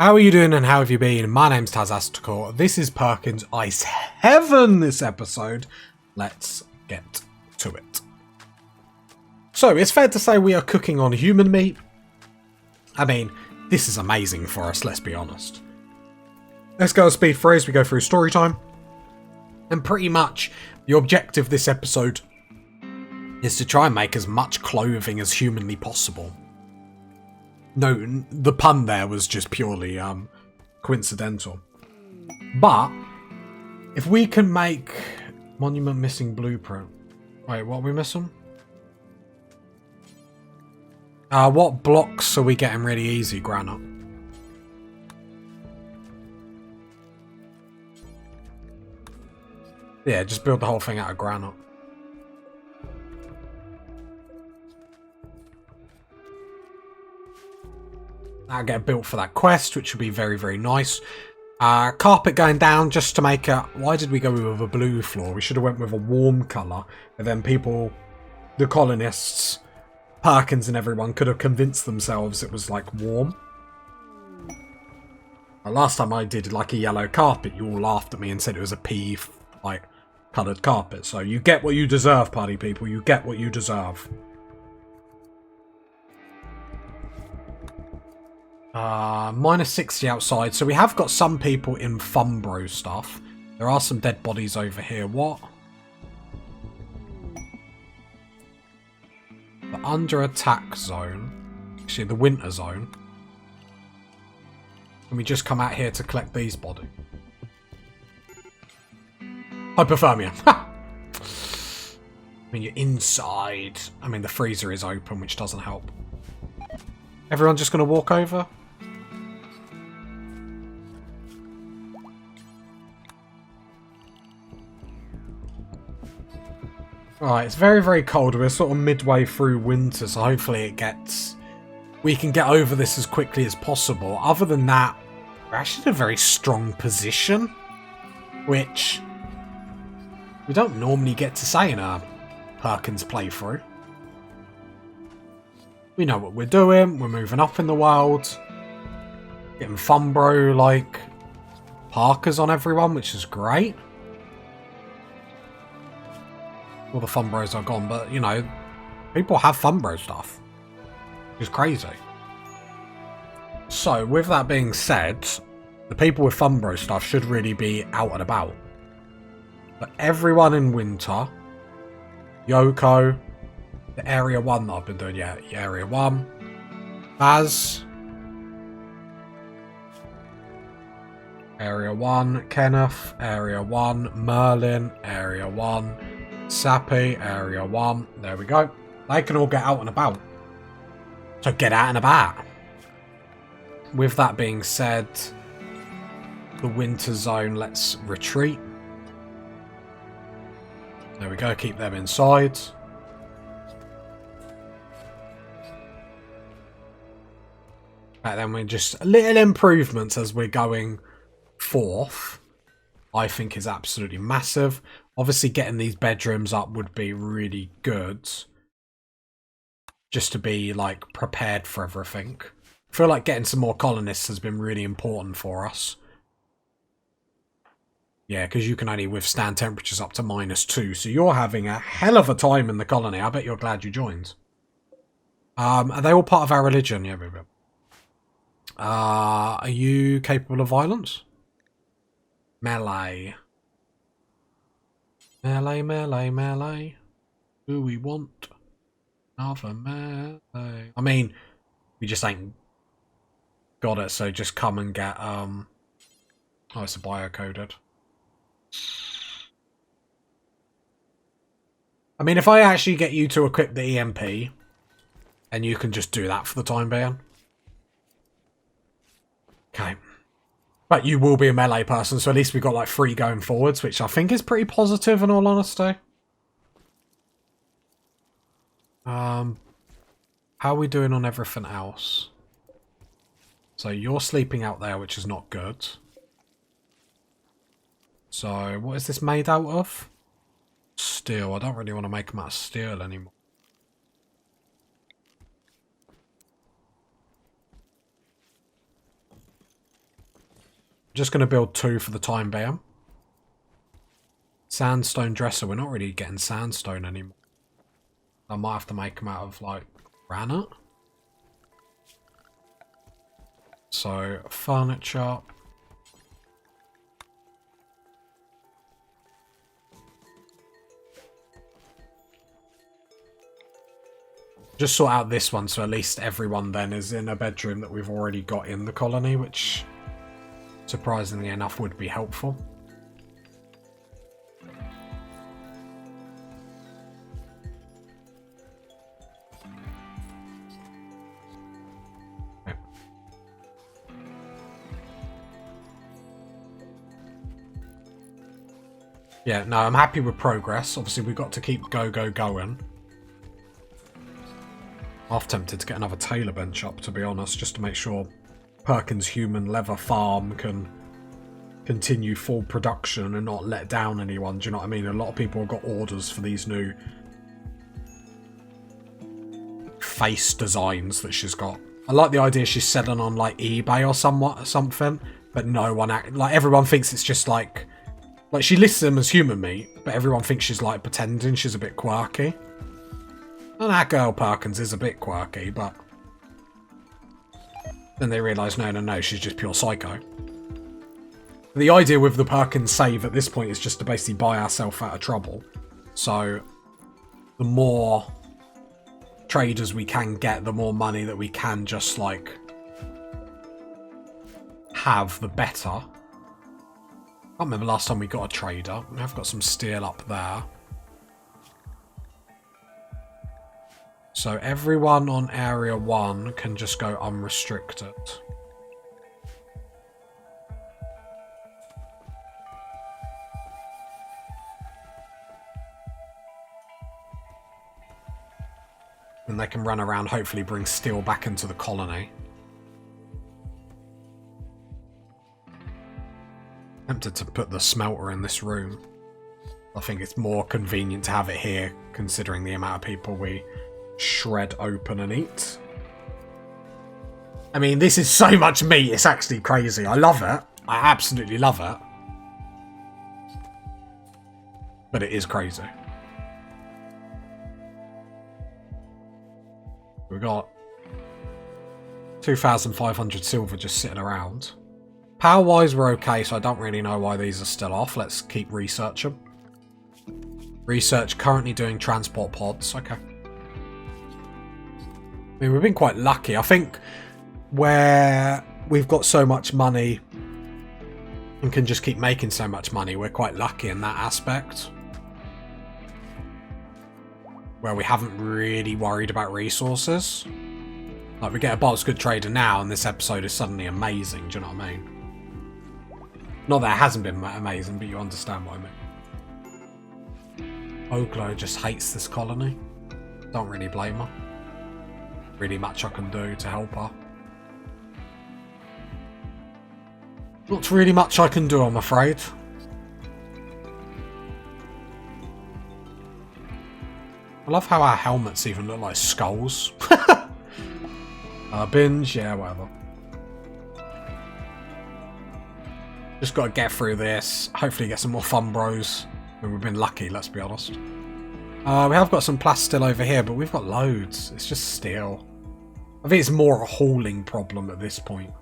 How are you doing and how have you been? My name's Tazastical. This is Perkins Ice Heaven this episode. Let's get to it. So, it's fair to say we are cooking on human meat. I mean, this is amazing for us, let's be honest. Let's go at speed 3 as we go through story time. And pretty much, the objective this episode is to try and make as much clothing as humanly possible. No, the pun there was just purely coincidental. But if we can make monument missing blueprint. Wait, what are we missing? What blocks are we getting really easy? Granite. Yeah, just build the whole thing out of granite. That'll get built for that quest, which would be very, very nice. Carpet going down just to make a... Why did we go with a blue floor? We should have went with a warm colour. And then people, the colonists, Perkins and everyone could have convinced themselves it was like warm. Last time I did like a yellow carpet, you all laughed at me and said it was a pea like coloured carpet. So you get what you deserve, party people. You get what you deserve. Minus 60 outside, so we have got some people in Fumbro stuff. There are some dead bodies over here. What? The under attack zone. Actually, the winter zone. Can we just come out here to collect these bodies? Hypothermia. I mean, you're inside. I mean, the freezer is open, which doesn't help. Everyone just going to walk over? Alright, it's very, very cold. We're sort of midway through winter, so hopefully we can get over this as quickly as possible. Other than that, we're actually in a very strong position, which we don't normally get to say in a Perkins playthrough. We know what we're doing, we're moving up in the world, getting Fumbro, like, Parkers on everyone, which is great. All the Fumbros are gone, but, you know, people have Fumbro stuff. It's crazy. So, with that being said, the people with Fumbro stuff should really be out and about. But everyone in winter, Yoko, the Area 1 that I've been doing, yeah, Area 1, Baz, Area 1, Kenneth, Area 1, Merlin, Area 1, Sappy, Area 1, there we go. They can all get out and about. So get out and about. With that being said, the winter zone, let's retreat. There we go, keep them inside. And then we're just little improvements as we're going forth, I think is absolutely massive. Obviously getting these bedrooms up would be really good. Just to be like prepared for everything. I feel like getting some more colonists has been really important for us. Yeah, because you can only withstand temperatures up to -2. So you're having a hell of a time in the colony. I bet you're glad you joined. Are they all part of our religion? Yeah, baby. Are you capable of violence? Melee. Melee, melee, melee. Do we want another melee? I mean, we just ain't got it, so just come and get, oh, it's a biocoded. I mean, if I actually get you to equip the EMP, and you can just do that for the time being. Okay. But you will be a melee person, so at least we've got like 3 going forwards, which I think is pretty positive in all honesty. How are we doing on everything else? So you're sleeping out there, which is not good. So what is this made out of? Steel. I don't really want to make them out of steel anymore. Just going to build 2 for the time being. Sandstone dresser. We're not really getting sandstone anymore. I might have to make them out of, like, granite. So, furniture. Just sort out this one, so at least everyone then is in a bedroom that we've already got in the colony, which, surprisingly enough, would be helpful. Yeah, no, I'm happy with progress. Obviously, we've got to keep going. Half tempted to get another tailor bench up, to be honest, just to make sure Perkins' human leather farm can continue full production and not let down anyone. Do you know what I mean? A lot of people have got orders for these new face designs that she's got. I like the idea she's selling on like eBay or something, but no one like everyone thinks it's just like she lists them as human meat, but everyone thinks she's like pretending she's a bit quirky. And that girl Perkins is a bit quirky, but then they realise no, she's just pure psycho. The idea with the Perkins save at this point is just to basically buy ourselves out of trouble. So the more traders we can get, the more money that we can just like have, the better. I can't remember last time we got a trader. We have got some steel up there. So everyone on Area 1 can just go unrestricted. And they can run around, hopefully bring steel back into the colony. Tempted to put the smelter in this room. I think it's more convenient to have it here, considering the amount of people we shred open and eat. I mean, this is so much meat, it's actually crazy. I love it. I absolutely love it. But it is crazy. We've got 2,500 silver just sitting around. Power-wise, we're okay, so I don't really know why these are still off. Let's keep researching. Research currently doing transport pods. Okay. I mean, we've been quite lucky. I think where we've got so much money and can just keep making so much money, we're quite lucky in that aspect. Where we haven't really worried about resources. Like, we get a Bolt's Good Trader now, and this episode is suddenly amazing, do you know what I mean? Not that it hasn't been amazing, but you understand what I mean. Oglo just hates this colony. Don't really blame her. Really much I can do to help her. Not really much I can do, I'm afraid. I love how our helmets even look like skulls. Binge, yeah, whatever. Just got to get through this. Hopefully get some more fun bros. I mean, we've been lucky, let's be honest. We have got some plastic over here, but we've got loads. It's just steel. I think it's more a hauling problem at this point.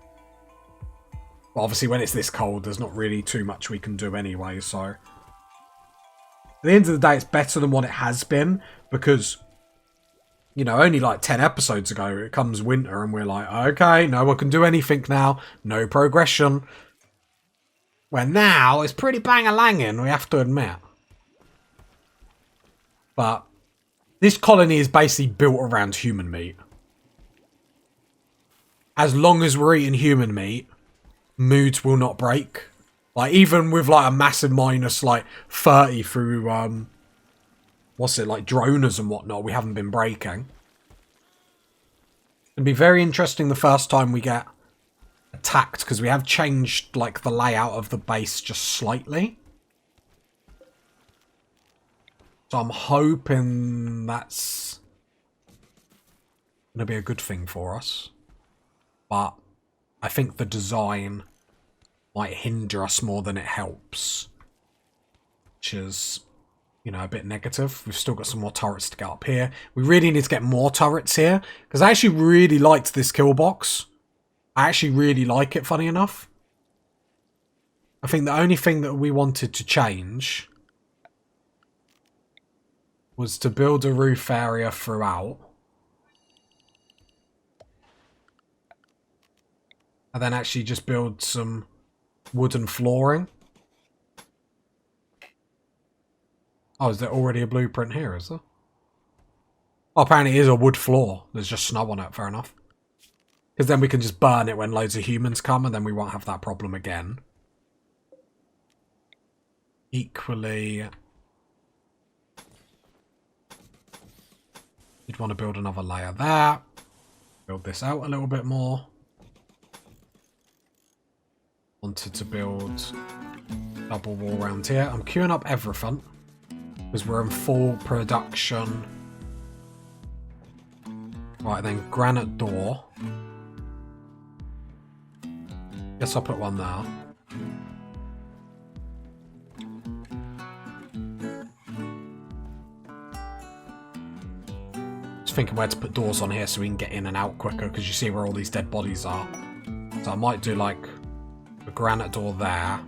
But obviously when it's this cold, there's not really too much we can do anyway, so... At the end of the day, it's better than what it has been, because, you know, only like 10 episodes ago, it comes winter, and we're like, okay, no one can do anything now, no progression. Where now, it's pretty bang-a-langing, we have to admit. But this colony is basically built around human meat. As long as we're eating human meat, moods will not break. Like, even with, like, a massive minus, like, 30 through, what's it, like, droners and whatnot, we haven't been breaking. It'll be very interesting the first time we get attacked, because we have changed, like, the layout of the base just slightly. So I'm hoping that's going to be a good thing for us. But I think the design might hinder us more than it helps. Which is, you know, a bit negative. We've still got some more turrets to get up here. We really need to get more turrets here, because I actually really liked this kill box. I actually really like it, funny enough. I think the only thing that we wanted to change was to build a roof area throughout. And then actually just build some wooden flooring. Oh, is there already a blueprint here, is there? Oh, apparently it is a wood floor. There's just snow on it, fair enough. Because then we can just burn it when loads of humans come, and then we won't have that problem again. Equally, you'd want to build another layer there. Build this out a little bit more. Wanted to build double wall around here. I'm queuing up everything because we're in full production. Right, then granite door. Guess I'll put one there. Just thinking where to put doors on here so we can get in and out quicker, because you see where all these dead bodies are. So I might do like a granite door there.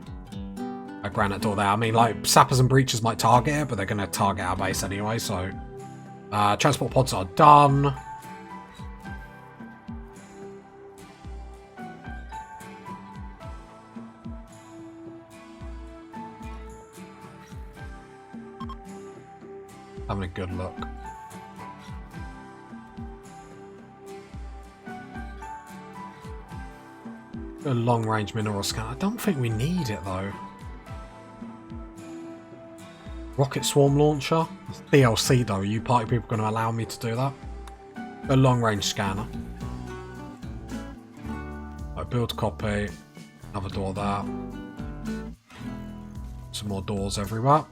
A granite door there. I mean, like, sappers and breachers might target it, but they're going to target our base anyway, so... transport pods are done. Having a good look. A long-range mineral scan. I don't think we need it, though. Rocket swarm launcher? It's DLC, though. Are you party people going to allow me to do that? A long-range scanner. Right, build copy. Another door there. Some more doors everywhere.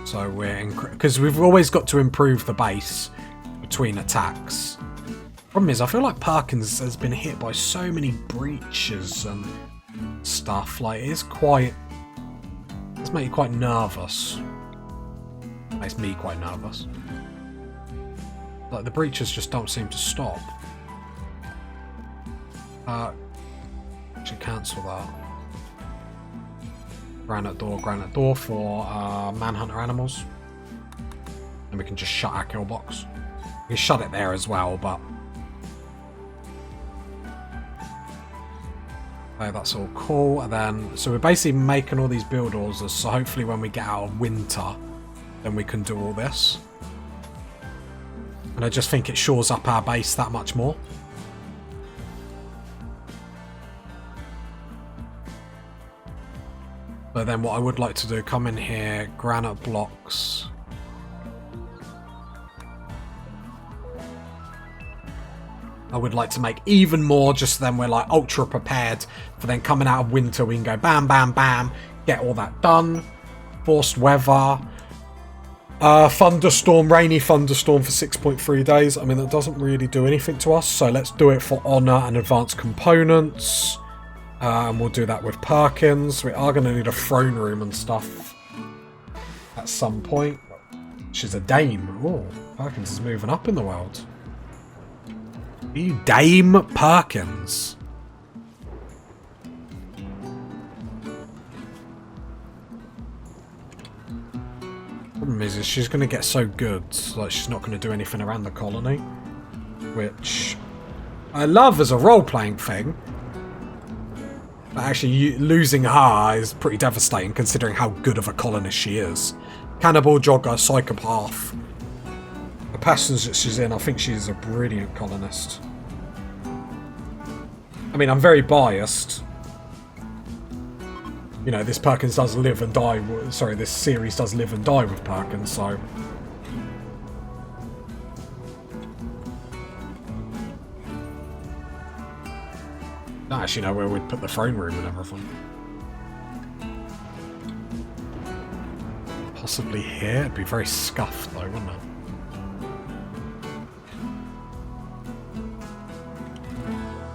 So we're because we've always got to improve the base between attacks. Problem is, I feel like Perkins has been hit by so many breaches and stuff. Like, it's making you quite nervous. Makes me quite nervous. Like, the breaches just don't seem to stop. Should cancel that. Granite door for manhunter animals. And we can just shut our kill box. We can shut it there as well, but... Okay, that's all cool. And then, so we're basically making all these build orders, so hopefully when we get out of winter, then we can do all this. And I just think it shores up our base that much more. But then what I would like to do, come in here, granite blocks. I would like to make even more, just so then we're like ultra prepared for then coming out of winter. We can go bam, bam, bam, get all that done. Forced weather. Thunderstorm, rainy thunderstorm for 6.3 days. I mean, that doesn't really do anything to us. So let's do it for honor and advanced components. And we'll do that with Perkins. We are going to need a throne room and stuff at some point. She's a dame. Oh, Perkins is moving up in the world. Are you Dame Perkins? Problem is she's going to get so good, like she's not going to do anything around the colony. Which I love as a role-playing thing. But actually, losing her is pretty devastating, considering how good of a colonist she is. Cannibal, jogger, psychopath. The passions that she's in, I think she's a brilliant colonist. I mean, I'm very biased. You know, this Perkins does live and die... Sorry, this series does live and die with Perkins, so... I don't actually know where we'd put the throne room and everything. possibly here? It'd be very scuffed though, wouldn't it?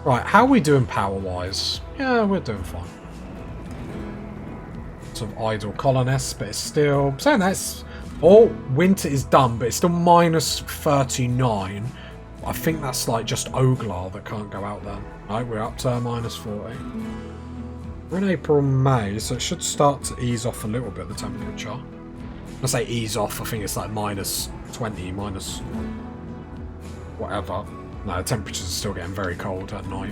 Right, how are we doing power-wise? Yeah, we're doing fine. Some idle colonists, but it's still... saying that's... all winter is done, but it's still minus 39. I think that's like just Oglar that can't go out then. No, we're up to minus 40. We're in April, May, so it should start to ease off a little bit, the temperature. When I say ease off, I think it's like minus 20, minus whatever. No, the temperatures are still getting very cold at night.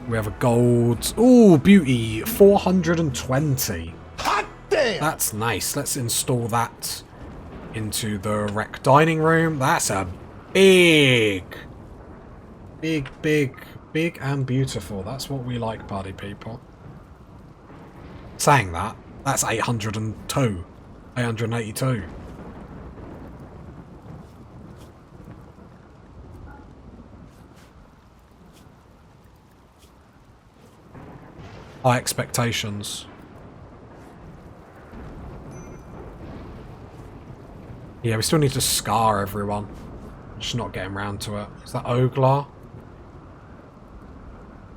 We have a gold... ooh, beauty! 420. Hot damn! That's nice. Let's install that into the rec dining room. That's a big and beautiful. That's what we like, party people. Saying that, that's 802. 882. High expectations. Yeah, we still need to scar everyone. Just not getting round to it. Is that Oglar?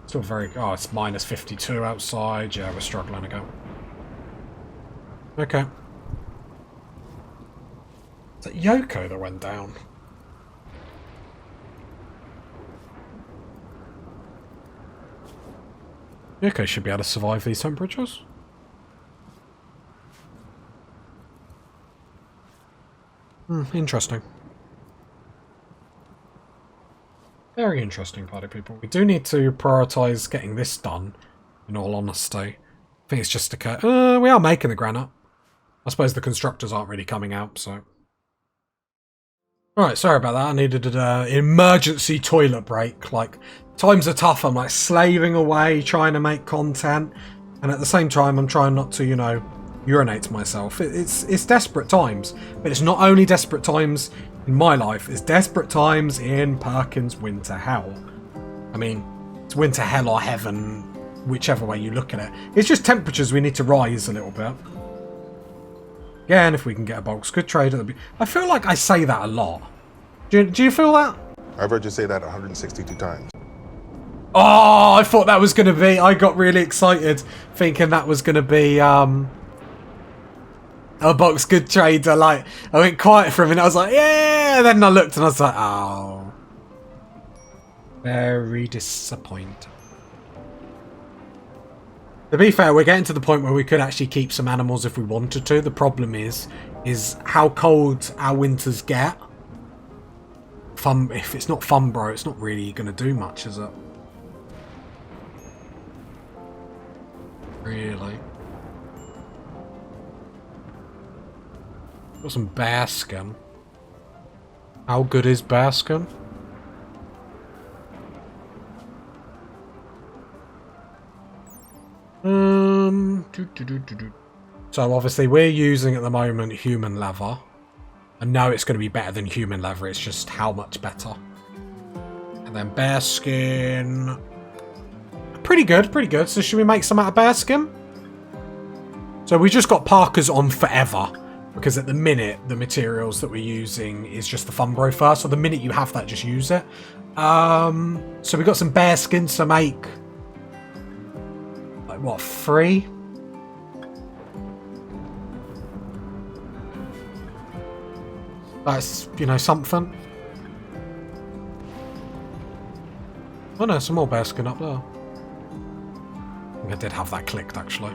Still very... oh, it's minus 52 outside. Yeah, we're struggling again. Okay. Is that Yoko that went down? Yoko should be able to survive these temperatures. Interesting. Very interesting, party people. We do need to prioritise getting this done, in all honesty. I think it's just a... we are making the granite. I suppose the constructors aren't really coming out, so... Alright, sorry about that. I needed an emergency toilet break. Like, times are tough. I'm like slaving away, trying to make content. And at the same time, I'm trying not to, you know, urinate myself. It's desperate times. But it's not only desperate times in my life. It's desperate times in Perkins' winter hell. I mean, it's winter hell or heaven, whichever way you look at it. It's just temperatures we need to rise a little bit. Again, if we can get a bulk good trader, I feel like I say that a lot. Do you feel that? I've heard you say that 162 times. Oh, I thought that was going to be... I got really excited thinking that was going to be a box good trader. Like, I went quiet for a minute. I was like, yeah! And then I looked and I was like, oh. Very disappointing. To be fair, we're getting to the point where we could actually keep some animals if we wanted to. The problem is how cold our winters get. If it's not Fumbro, it's not really going to do much, is it? Really? Got some bear skin. How good is bear skin? So obviously we're using at the moment human leather. I know it's going to be better than human leather, it's just how much better. And then bear skin. Pretty good, pretty good. So should we make some out of bear skin? So we just got Parkers on forever. Because at the minute, the materials that we're using is just the Fumbro first. So the minute you have that, just use it. So we got some bear skins to make. Like what, 3? That's, you know, something. Oh no, some more bear skin up there. I think I did have that clicked, actually.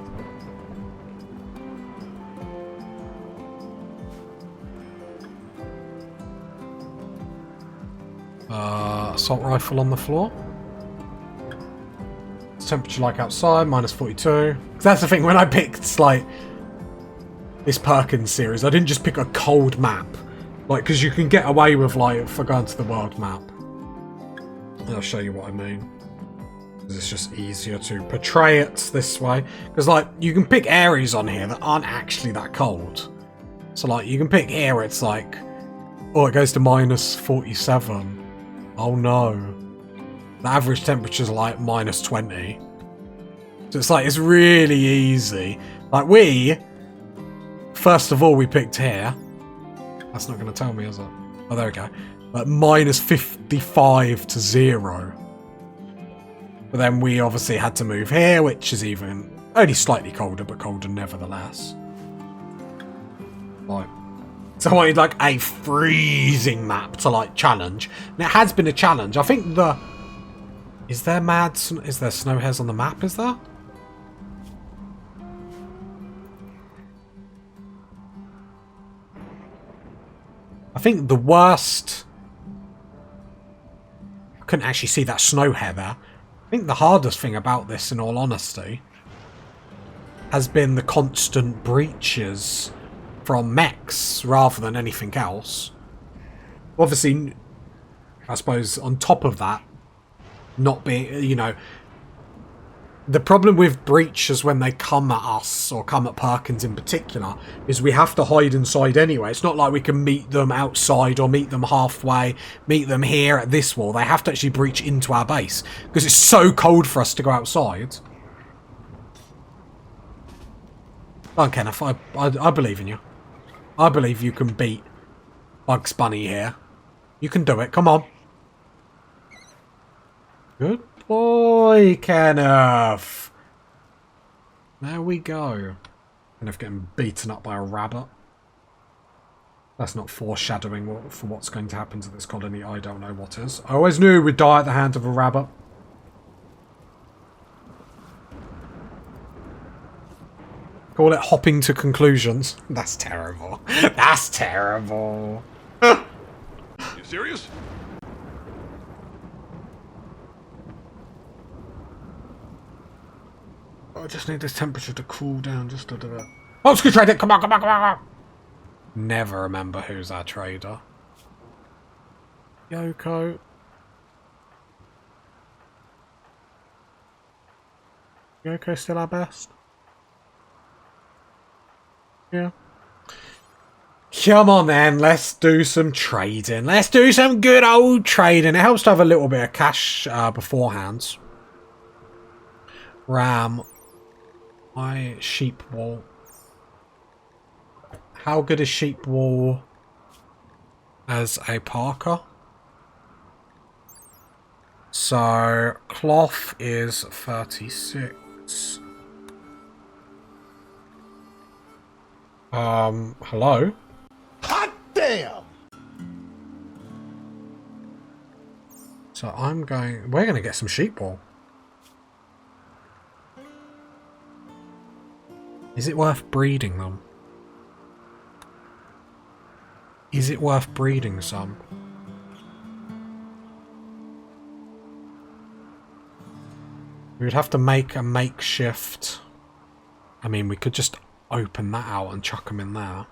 Assault rifle on the floor. What's temperature like outside? Minus 42. That's the thing, when I picked, like, this Perkins series, I didn't just pick a cold map. Like, because you can get away with, like, if I go into the world map. And I'll show you what I mean. Because it's just easier to portray it this way. Because, like, you can pick areas on here that aren't actually that cold. So, like, you can pick here, it's like, oh, it goes to minus 47. Oh, no. The average temperature's like minus 20. So it's like, it's really easy. Like, we first of all we picked here. That's not going to tell me, is it? Oh, there we go. Like minus 55 to 0. But then we obviously had to move here, which is even only slightly colder, but colder nevertheless. Right. So I wanted like a freezing map to like challenge. And it has been a challenge. I think the... Is there snow hares on the map, is there? I think the worst... I couldn't actually see that snow hare there. I think the hardest thing about this, in all honesty, has been the constant breaches from mechs rather than anything else. Obviously, I suppose on top of that, not being, you know, the problem with breaches when they come at us, or come at Perkins in particular, is we have to hide inside anyway. It's not like we can meet them outside or meet them halfway, meet them here at this wall. They have to actually breach into our base because it's so cold for us to go outside. Oh, Kenneth, I believe in you. I believe you can beat Bugs Bunny here. You can do it. Come on. Good boy, Kenneth. There we go. Kenneth getting beaten up by a rabbit. That's not foreshadowing for what's going to happen to this colony. I don't know what is. I always knew we'd die at the hand of a rabbit. Call it hopping to conclusions. That's terrible. That's terrible. You serious? I just need this temperature to cool down just a little bit. Oh, screw trader! Come on, come on, come on, come on! Never remember who's our trader. Yoko. Yoko still our best? Yeah. Come on then, let's do some trading. Let's do some good old trading. It helps to have a little bit of cash beforehand. Ram. My sheep wool. How good is sheep wool as a parka? So, cloth is 36. Hello? Hot damn! So we're going to get some sheep wool. Is it worth breeding them? Is it worth breeding some? We would have to make a makeshift... I mean, we could just open that out and chuck them in there.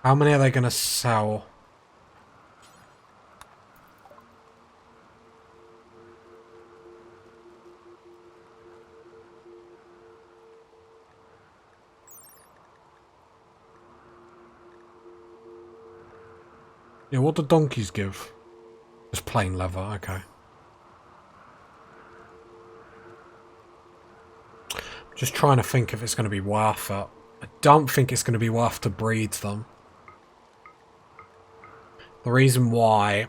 How many are they going to sell? Yeah, what do donkeys give? Just plain leather, okay. Just trying to think if it's going to be worth it. I don't think it's going to be worth to breed them. The reason why...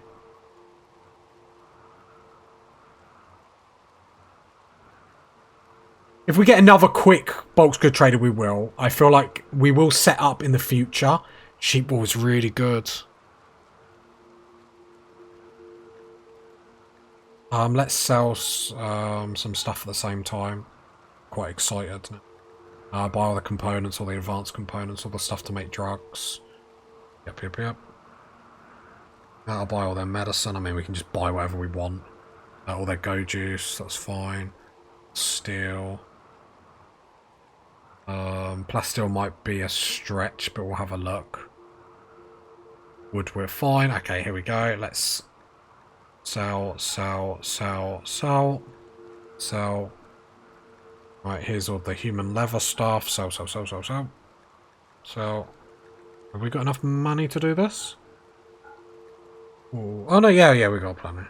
If we get another quick bulk good trader, we will. I feel like we will set up in the future. Sheep wool is really good. Let's sell some stuff at the same time. Quite excited. Buy all the components, all the advanced components, all the stuff to make drugs. Yep. I'll buy all their medicine. I mean, we can just buy whatever we want. All their go juice, that's fine. Steel. Plasteel might be a stretch, but we'll have a look. Wood, we're fine. Okay, here we go. Let's sell. Right, here's all the human leather stuff. Sell. So, have we got enough money to do this? Ooh. Oh no, yeah, we got plenty.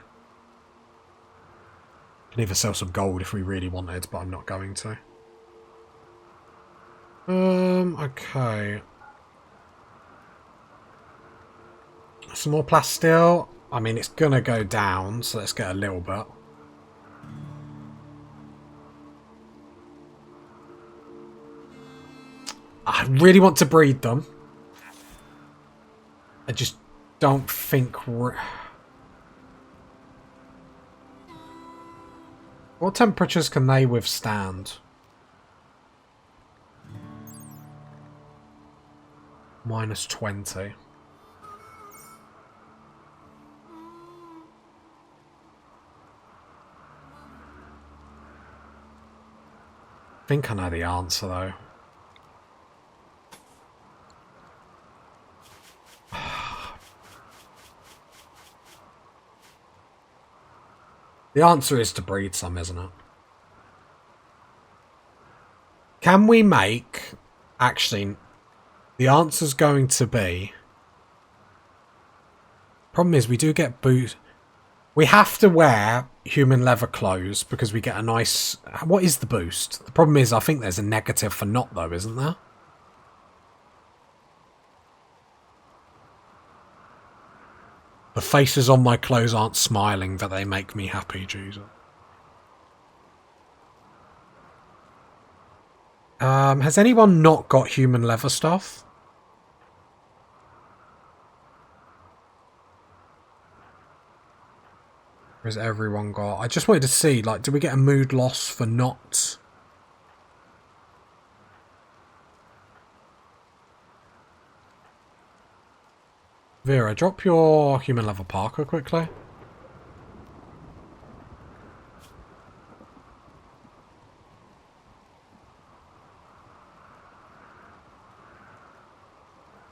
Can even sell some gold if we really wanted, but I'm not going to. Okay. Some more plasteel. I mean, it's gonna go down, so let's get a little bit. I really want to breed them. I just don't think we're... What temperatures can they withstand? -20. I think I know the answer though. The answer is to breed some, isn't it? Can we make... Actually, the answer's going to be... Problem is, we do get boost... We have to wear human leather clothes because we get a nice... What is the boost? The problem is, I think there's a negative for not, though, isn't there? The faces on my clothes aren't smiling, but they make me happy, Jesus. Has anyone not got human leather stuff? Or has everyone got... I just wanted to see, like, do we get a mood loss for not... Vera, drop your human leather parka quickly.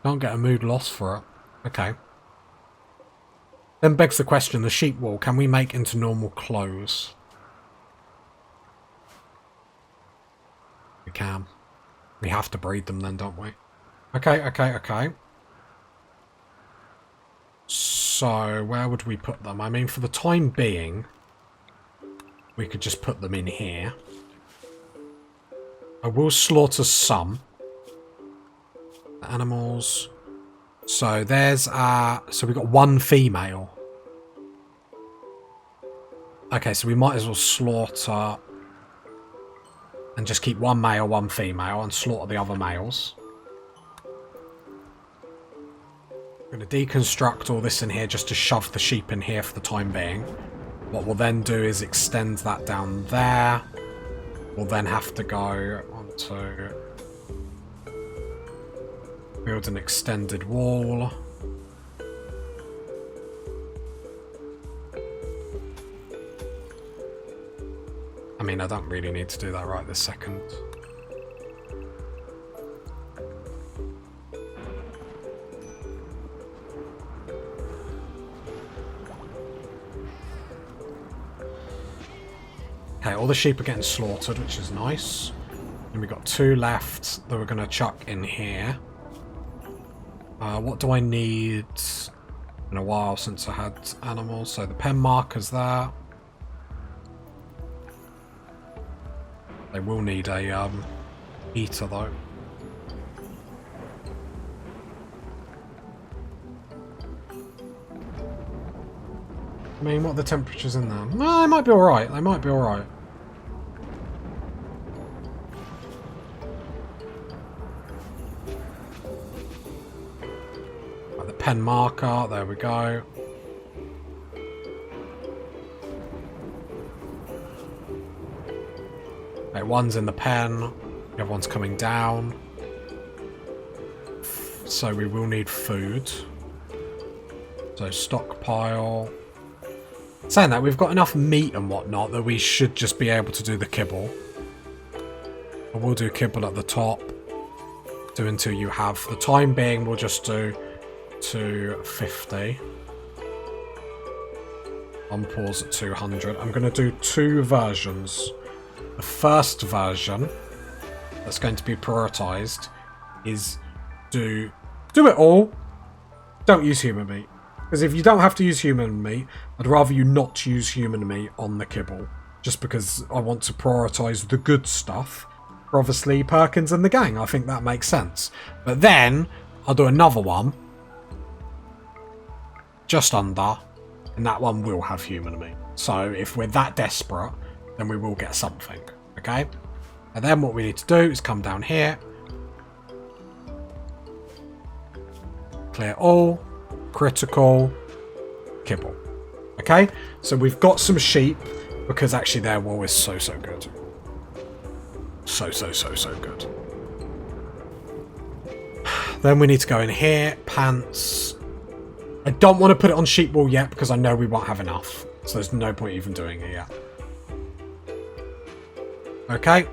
Don't get a mood loss for it. Okay. Then begs the question, the sheep wool, can we make into normal clothes? We can. We have to breed them then, don't we? Okay, okay, okay. So, where would we put them? I mean, for the time being, we could just put them in here. I will slaughter some animals. So, there's, so we've got one female. Okay, so we might as well slaughter and just keep one male, one female, and slaughter the other males. I'm going to deconstruct all this in here just to shove the sheep in here for the time being. What we'll then do is extend that down there. We'll then have to go onto... build an extended wall. I mean, I don't really need to do that right this second. Okay, all the sheep are getting slaughtered, which is nice. And we've got 2 left that we're going to chuck in here. What do I need? In a while since I had animals. So the pen marker's there. They will need a eater though. I mean, what are the temperatures in there? No, they might be alright. They might be alright. Like the pen marker. There we go. Okay, one's in the pen. The other one's coming down. So we will need food. So stockpile. Saying that, we've got enough meat and whatnot that we should just be able to do the kibble. I will do kibble at the top. Do until you have. For the time being, we'll just do 250. On pause at 200. I'm going to do 2 versions. The first version that's going to be prioritized is do it all. Don't use human meat. Because if you don't have to use human meat, I'd rather you not use human meat on the kibble. Just because I want to prioritize the good stuff for obviously Perkins and the gang. I think that makes sense. But then I'll do another one just under, and that one will have human meat. So if we're that desperate, then we will get something. Okay? And then what we need to do is come down here, clear all, critical, kibble. Okay? So we've got some sheep, because actually their wool is so good. So good. Then we need to go in here, pants. I don't want to put it on sheep wool yet, because I know we won't have enough. So there's no point even doing it yet. Okay.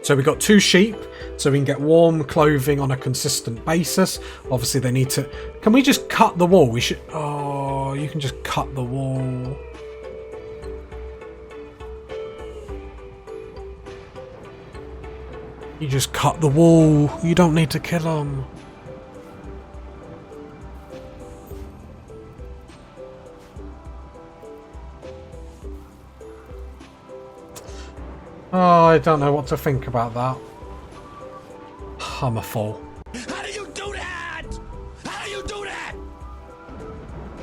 So we've got 2 sheep, so we can get warm clothing on a consistent basis. Obviously they need to... Can we just cut the wool? We should... Oh, you can just cut the wool. You just cut the wool. You don't need to kill them. Oh, I don't know what to think about that. I'm a fool. How do you do that? How do you do that?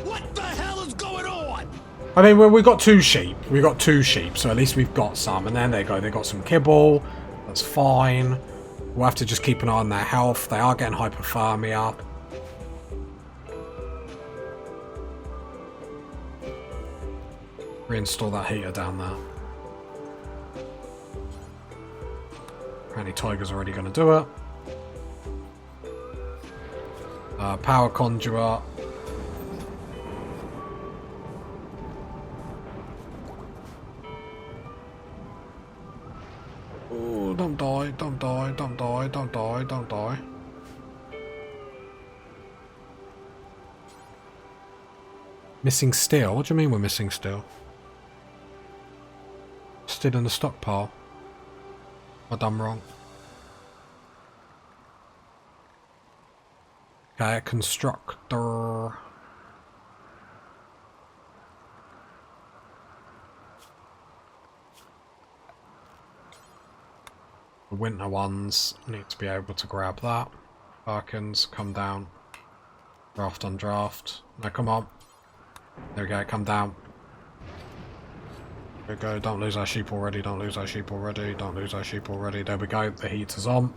What the hell is going on? I mean, we've got 2 sheep. We've got 2 sheep, so at least we've got some. And then they go. They got some kibble. That's fine. We'll have to just keep an eye on their health. They are getting hypothermia. Reinstall that heater down there. Apparently Tiger's already going to do it. Power conjurer. Oh, don't die, don't die, don't die, don't die, don't die. Missing steel? What do you mean we're missing steel? Still in the stockpile. What done wrong? Okay, constructor. The winter ones need to be able to grab that. Perkins, come down. Draft on draft. No, come on. There we go, come down. There we go, don't lose our sheep already, don't lose our sheep already, don't lose our sheep already. There we go, the heater's on.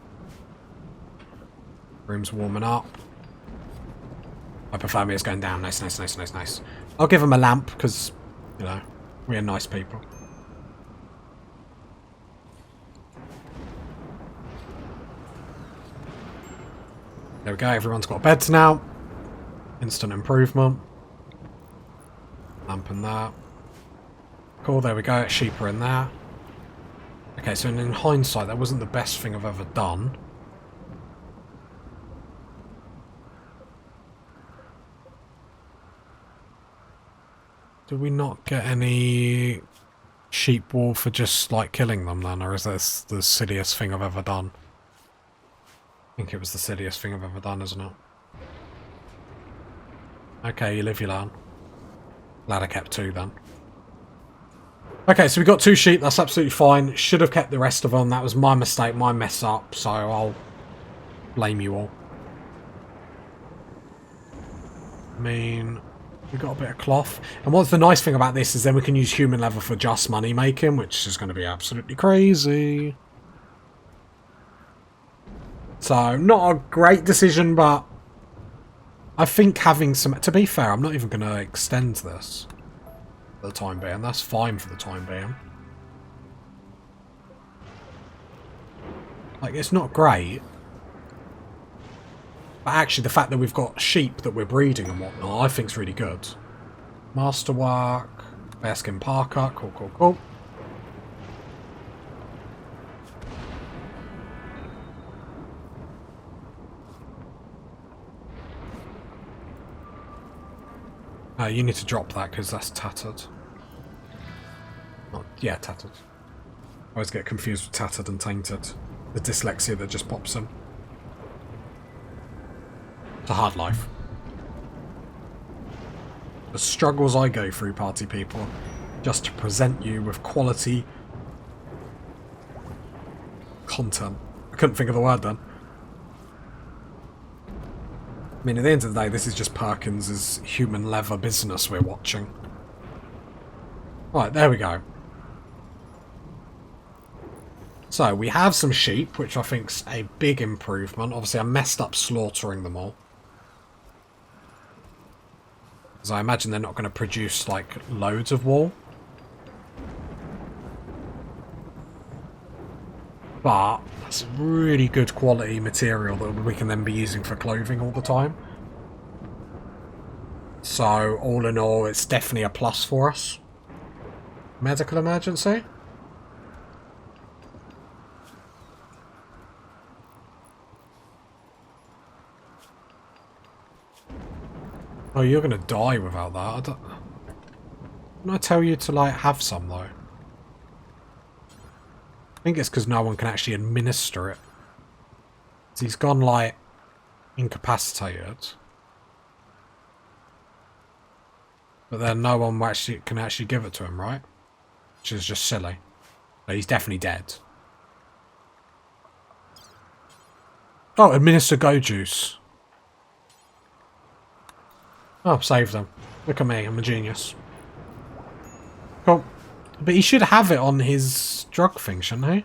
Room's warming up. Hypothermia's going down, nice, nice, nice, nice, nice. I'll give him a lamp, because, you know, we're nice people. There we go, everyone's got beds now. Instant improvement. Lamp in there. Cool, there we go, sheep are in there. Okay, so in hindsight, that wasn't the best thing I've ever done. Did we not get any sheep wool for just, like, killing them then? Or is this the silliest thing I've ever done? I think it was the silliest thing I've ever done, isn't it? Okay, you live, you learn. Glad I kept 2 then. Okay, so we got 2 sheep, that's absolutely fine. Should have kept the rest of them. That was my mistake, my mess up, so I'll blame you all. I mean, we got a bit of cloth. And what's the nice thing about this is then we can use human leather for just money making, which is going to be absolutely crazy. So, not a great decision, but I think having some... To be fair, I'm not even going to extend this for the time being. That's fine for the time being. Like, it's not great. But actually, the fact that we've got sheep that we're breeding and whatnot, I think is really good. Masterwork, Bearskin Parker, cool, cool, cool. You need to drop that because that's tattered. Not, yeah, tattered. I always get confused with tattered and tainted. The dyslexia that just pops in. It's a hard life. The struggles I go through, party people, just to present you with quality content. I couldn't think of the word then. I mean, at the end of the day, this is just Perkins' human leather business we're watching. Right, there we go. So, we have some sheep, which I think's a big improvement. Obviously, I messed up slaughtering them all. Because I imagine they're not going to produce, like, loads of wool. But it's really good quality material that we can then be using for clothing all the time. So, all in all, it's definitely a plus for us. Medical emergency? Oh, you're going to die without that. Didn't I tell you to, like, have some, though? I think it's because no one can actually administer it. So he's gone, like, incapacitated. But then no one can actually give it to him, right? Which is just silly. But he's definitely dead. Oh, administer go juice. Oh, saved them. Look at me, I'm a genius. Cool. But he should have it on his drug thing, shouldn't he?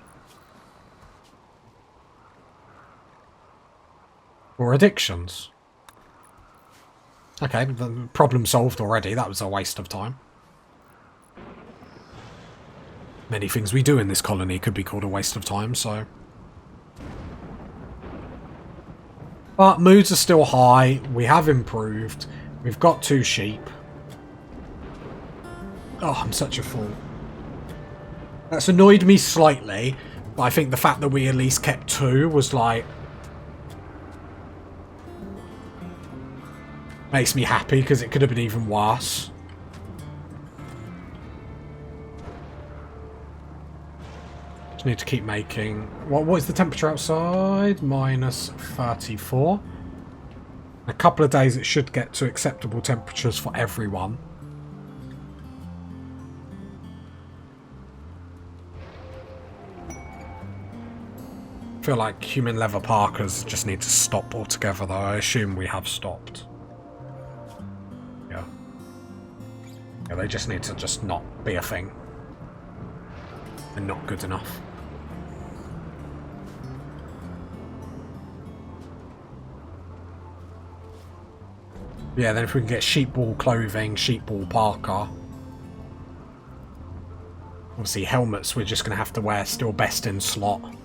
Or addictions. Okay, the problem solved already. That was a waste of time. Many things we do in this colony could be called a waste of time, so... But moods are still high. We have improved. We've got 2 sheep. Oh, I'm such a fool. That's annoyed me slightly, but I think the fact that we at least kept 2 was like... makes me happy, because it could have been even worse. Just need to keep making... What is the temperature outside? Minus 34. In a couple of days it should get to acceptable temperatures for everyone. I feel like human leather parkers just need to stop altogether, though. I assume we have stopped. Yeah. Yeah, they just need to just not be a thing. They're not good enough. Yeah, then if we can get sheep wool clothing, sheep wool parka. Obviously helmets we're just going to have to wear still best in slot.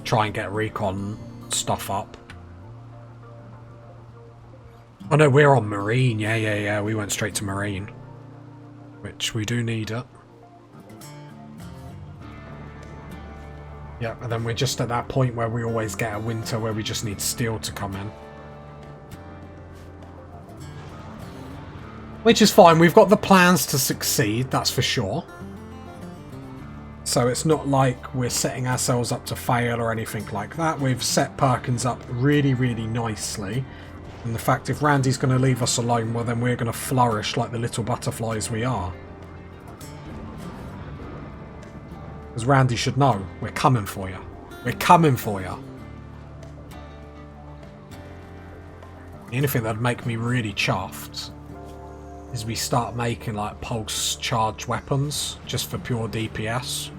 Try and get recon stuff up. Oh no, we're on marine. Yeah. We went straight to marine. Which we do need it. Yeah, and then we're just at that point where we always get a winter where we just need steel to come in. Which is fine, we've got the plans to succeed, that's for sure. So it's not like we're setting ourselves up to fail or anything like that. We've set Perkins up really, really nicely. And the fact if Randy's going to leave us alone, well then we're going to flourish like the little butterflies we are. Because Randy should know, we're coming for you. We're coming for you. Anything that'd make me really chuffed is we start making like pulse charge weapons just for pure DPS.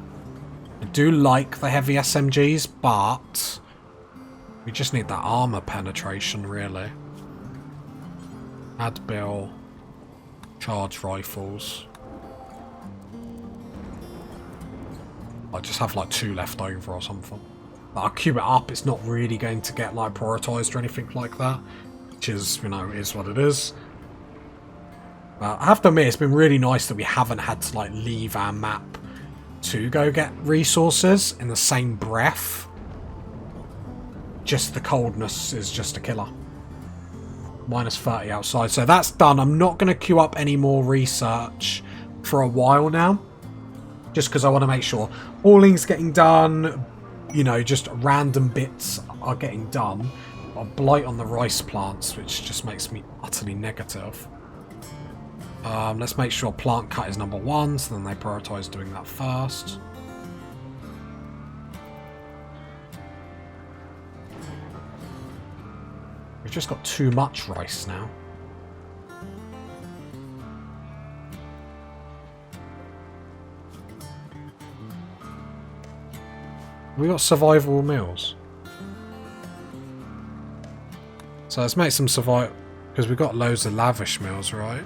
I do like the heavy SMGs, but we just need that armor penetration really. Add bill, charge rifles. I just have like 2 left over or something. But I'll queue it up, it's not really going to get like prioritized or anything like that. Which is, you know, is what it is. I have to admit, it's been really nice that we haven't had to like leave our map to go get resources in the same breath. Just the coldness is just a killer. Minus 30 outside, so that's done. I'm not going to queue up any more research for a while now. Just because I want to make sure hauling's getting done. You know, just random bits are getting done. A blight on the rice plants, which just makes me utterly negative. Let's make sure plant cut is number 1, so then they prioritise doing that first. We've just got too much rice now. We got survival meals. So let's make some survival, because we've got loads of lavish meals, right?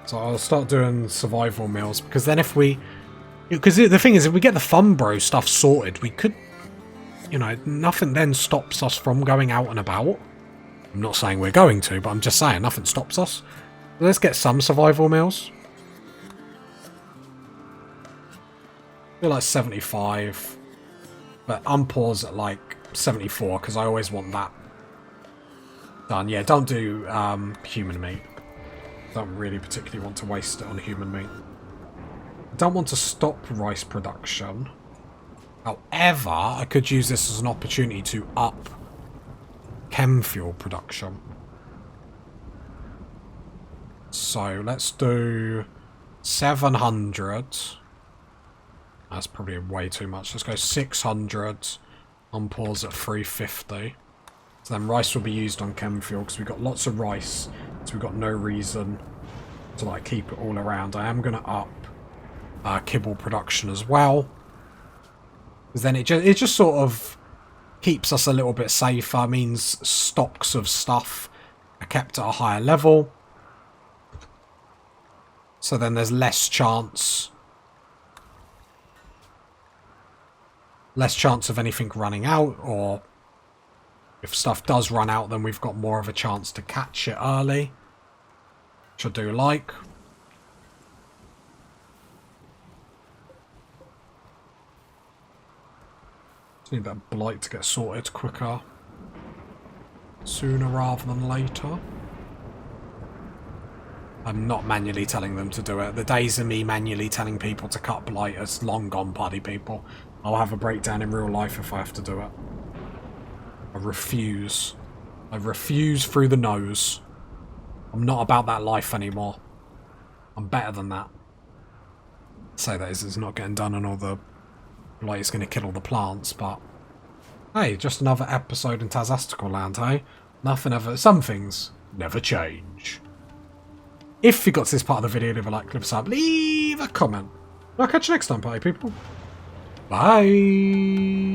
So I'll start doing survival meals, because then if we... Because the thing is, if we get the fun bro stuff sorted, we could... You know, nothing then stops us from going out and about. I'm not saying we're going to, but I'm just saying nothing stops us. Let's get some survival meals. I feel like 75. But unpause at like 74, because I always want that done. Yeah, don't do human meat. Don't really particularly want to waste it on human meat. I don't want to stop rice production. However, I could use this as an opportunity to up chem fuel production. So let's do 700. That's probably way too much. Let's go 600. Unpause at 350. So then rice will be used on chem fuel because we've got lots of rice. So we've got no reason to like keep it all around. I am going to up kibble production as well. Because then it just sort of keeps us a little bit safer. Means stocks of stuff are kept at a higher level. So then there's less chance of anything running out, or if stuff does run out, then we've got more of a chance to catch it early, which I do like. Just need that blight to get sorted quicker, sooner rather than later. I'm not manually telling them to do it. The days of me manually telling people to cut blight is long gone, party people. I'll have a breakdown in real life if I have to do it. I refuse. I refuse through the nose. I'm not about that life anymore. I'm better than that. Say that it's not getting done and all the blight is going to kill all the plants, but hey, just another episode in Tazastical land, hey? Nothing ever... Some things never change. If you got to this part of the video, leave a like, leave a sub, leave a comment. I'll catch you next time, party people. Bye.